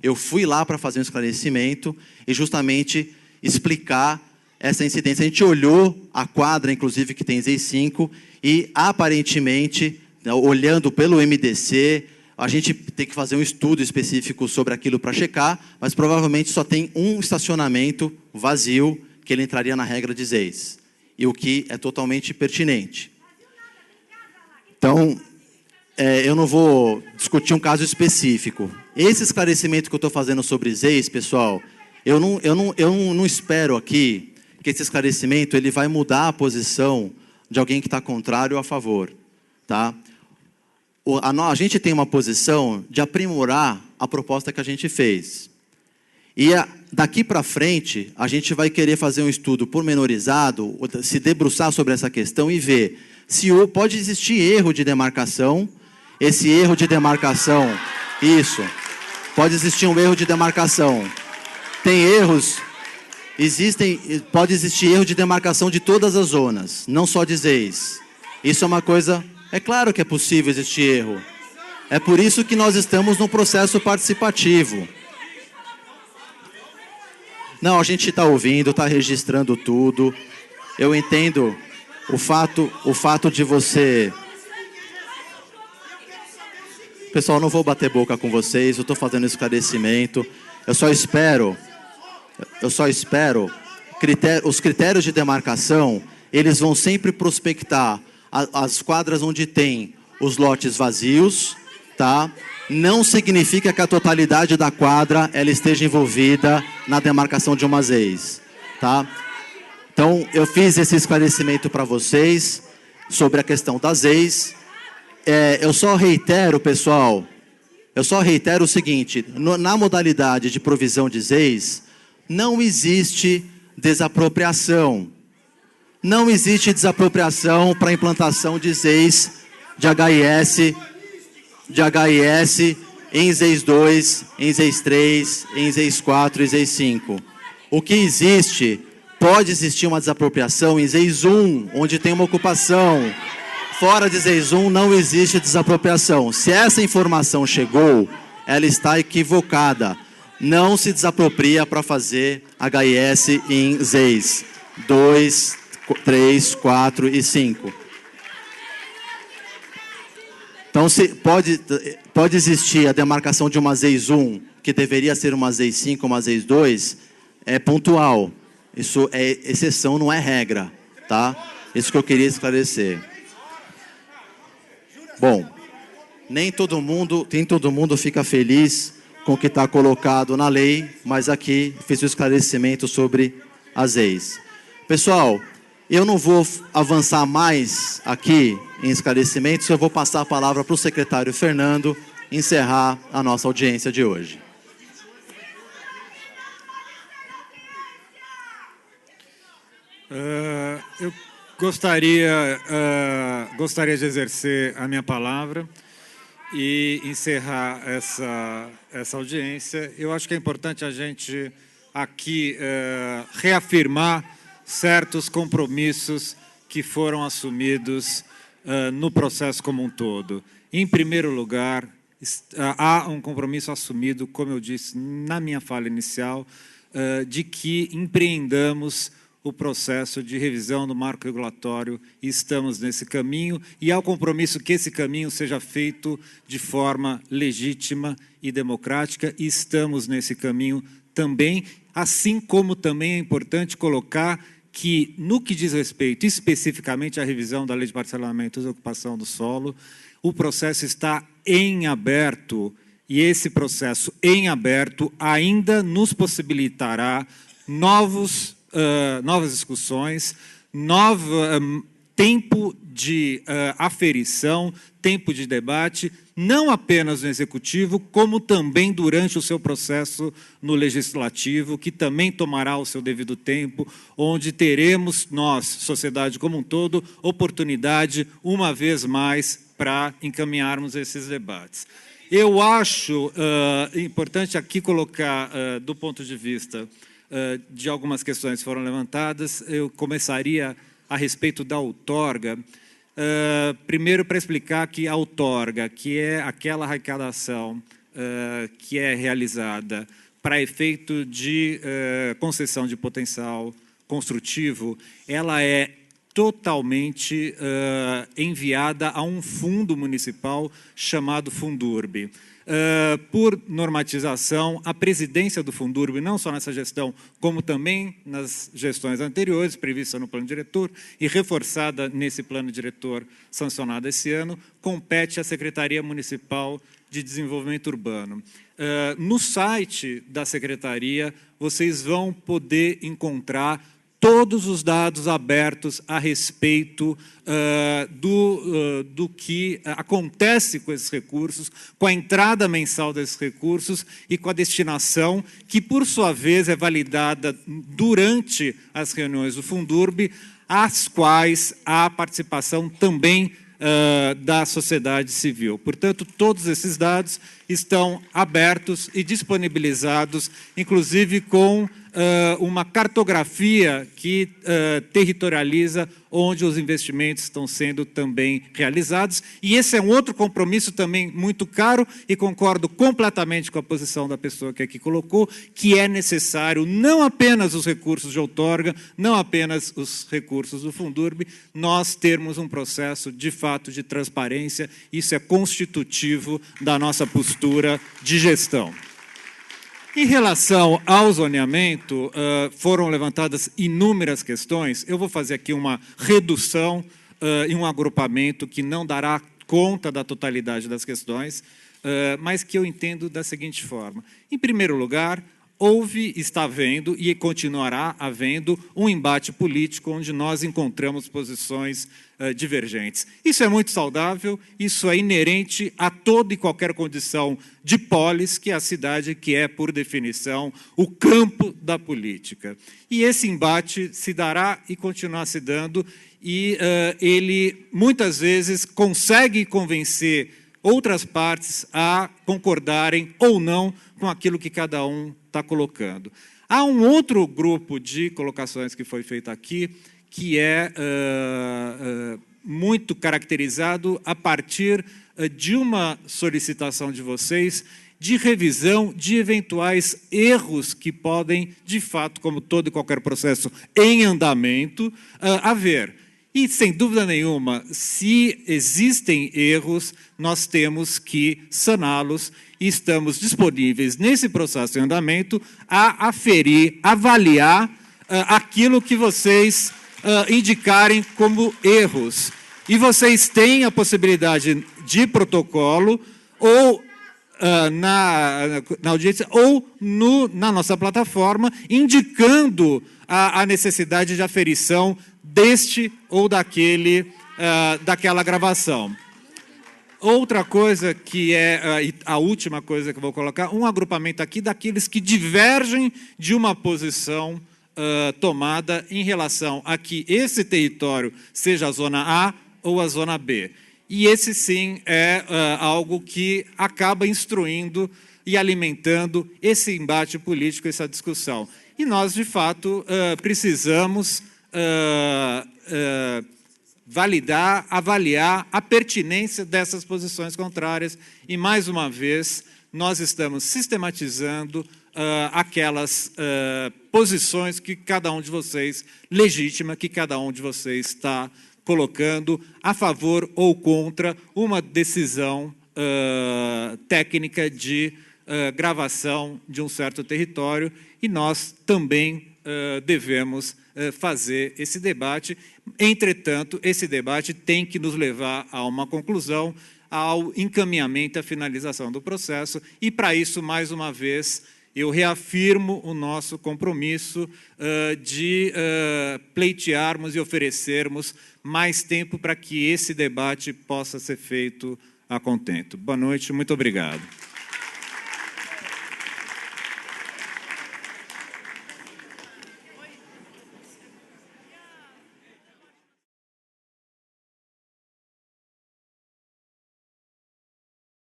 Eu fui lá para fazer um esclarecimento e justamente explicar essa incidência. A gente olhou a quadra, inclusive, que tem ZEIs 5, e aparentemente, olhando pelo MDC, a gente tem que fazer um estudo específico sobre aquilo para checar, mas provavelmente só tem um estacionamento vazio que ele entraria na regra de ZEIs, e o que é totalmente pertinente. Então, eu não vou discutir um caso específico. Esse esclarecimento que eu estou fazendo sobre ZEIs, pessoal, Eu não espero aqui que esse esclarecimento ele vai mudar a posição de alguém que está contrário ou a favor. Tá? A gente tem uma posição de aprimorar a proposta que a gente fez. E daqui para frente, a gente vai querer fazer um estudo pormenorizado, se debruçar sobre essa questão e ver se pode existir erro de demarcação. Esse erro de demarcação, isso, pode existir um erro de demarcação. Tem erros, pode existir erro de demarcação de todas as zonas, não só de ZEIS. Isso é uma coisa, é claro que é possível existir erro. É por isso que nós estamos no processo participativo. Não, a gente está ouvindo, está registrando tudo. Eu entendo o fato de você... Pessoal, não vou bater boca com vocês, eu estou fazendo esclarecimento. Eu só espero, os critérios de demarcação, eles vão sempre prospectar as quadras onde tem os lotes vazios, tá? Não significa que a totalidade da quadra ela esteja envolvida na demarcação de uma ZEIS, tá? Então, eu fiz esse esclarecimento para vocês sobre a questão das ZEIS. Eu só reitero, pessoal, o seguinte, na modalidade de provisão de ZEIS, não existe desapropriação. Não existe desapropriação para a implantação de ZEIS, de HIS em ZEIS 2, em ZEIS 3, em ZEIS 4 e ZEIS 5. O que existe, pode existir uma desapropriação em ZEIS 1, onde tem uma ocupação. Fora de ZEIS 1 não existe desapropriação. Se essa informação chegou, ela está equivocada. Não se desapropria para fazer HIS em ZEIS 2, 3, 4 e 5. Então, pode existir a demarcação de uma ZEIS 1, que deveria ser uma ZEIS 5, uma ZEIS 2, é pontual. Isso é exceção, não é regra. Tá? Isso que eu queria esclarecer. Bom, nem todo mundo fica feliz com o que está colocado na lei, mas aqui fiz o esclarecimento sobre as ZEIS. Pessoal, eu não vou avançar mais aqui em esclarecimentos, eu vou passar a palavra para o secretário Fernando encerrar a nossa audiência de hoje. Eu gostaria de exercer a minha palavra e encerrar essa audiência. Eu acho que é importante a gente aqui reafirmar certos compromissos que foram assumidos no processo como um todo. Em primeiro lugar, há um compromisso assumido, como eu disse na minha fala inicial, de que empreendamos o processo de revisão do marco regulatório e estamos nesse caminho, e há o compromisso que esse caminho seja feito de forma legítima e democrática, e estamos nesse caminho também, assim como também é importante colocar que, no que diz respeito especificamente à revisão da Lei de Parcelamento e Ocupação do Solo, o processo está em aberto, e esse processo em aberto ainda nos possibilitará novas discussões, tempo de aferição, tempo de debate, não apenas no Executivo, como também durante o seu processo no Legislativo, que também tomará o seu devido tempo, onde teremos nós, sociedade como um todo, oportunidade, uma vez mais, para encaminharmos esses debates. Eu acho importante aqui colocar, do ponto de vista de algumas questões que foram levantadas, eu começaria a respeito da outorga. Primeiro, para explicar que a outorga, que é aquela arrecadação que é realizada para efeito de concessão de potencial construtivo, ela é totalmente enviada a um fundo municipal chamado Fundurb. Por normatização, a presidência do Fundurb, não só nessa gestão, como também nas gestões anteriores, prevista no plano diretor e reforçada nesse plano diretor sancionado esse ano, compete à Secretaria Municipal de Desenvolvimento Urbano. no site da Secretaria, vocês vão poder encontrar todos os dados abertos a respeito do que acontece com esses recursos, com a entrada mensal desses recursos e com a destinação, que, por sua vez, é validada durante as reuniões do Fundurb, às quais há participação também da sociedade civil. Portanto, todos esses dados estão abertos e disponibilizados, inclusive com uma cartografia que territorializa onde os investimentos estão sendo também realizados. E esse é um outro compromisso também muito caro, e concordo completamente com a posição da pessoa que aqui colocou, que é necessário não apenas os recursos de outorga, não apenas os recursos do Fundurb, nós termos um processo, de fato, de transparência. Isso é constitutivo da nossa postura de gestão. Em relação ao zoneamento, foram levantadas inúmeras questões. Eu vou fazer aqui uma redução e um agrupamento que não dará conta da totalidade das questões, mas que eu entendo da seguinte forma. Em primeiro lugar, houve, está havendo e continuará havendo um embate político onde nós encontramos posições divergentes. Isso é muito saudável, isso é inerente a toda e qualquer condição de polis, que é a cidade que é, por definição, o campo da política. E esse embate se dará e continuará se dando, e ele, muitas vezes, consegue convencer outras partes a concordarem ou não com aquilo que cada um está colocando. Há um outro grupo de colocações que foi feito aqui, que é muito caracterizado a partir de uma solicitação de vocês de revisão de eventuais erros que podem, de fato, como todo e qualquer processo em andamento, haver. E, sem dúvida nenhuma, se existem erros, nós temos que saná-los, e estamos disponíveis, nesse processo em andamento, a aferir, avaliar aquilo que vocês indicarem como erros. E vocês têm a possibilidade de protocolo, ou na audiência, ou na nossa plataforma, indicando a necessidade de aferição deste ou daquela gravação. Outra coisa que é a última coisa que eu vou colocar, um agrupamento aqui daqueles que divergem de uma posição tomada em relação a que esse território seja a zona A ou a zona B. E esse, sim, é algo que acaba instruindo e alimentando esse embate político, essa discussão. E nós, de fato, precisamos validar, avaliar a pertinência dessas posições contrárias. E, mais uma vez, nós estamos sistematizando aquelas posições que cada um de vocês, legítima, que cada um de vocês está colocando a favor ou contra uma decisão técnica de gravação de um certo território, e nós também devemos fazer esse debate. Entretanto, esse debate tem que nos levar a uma conclusão, ao encaminhamento, à finalização do processo, e, para isso, mais uma vez, eu reafirmo o nosso compromisso de pleitearmos e oferecermos mais tempo para que esse debate possa ser feito a contento. Boa noite, muito obrigado.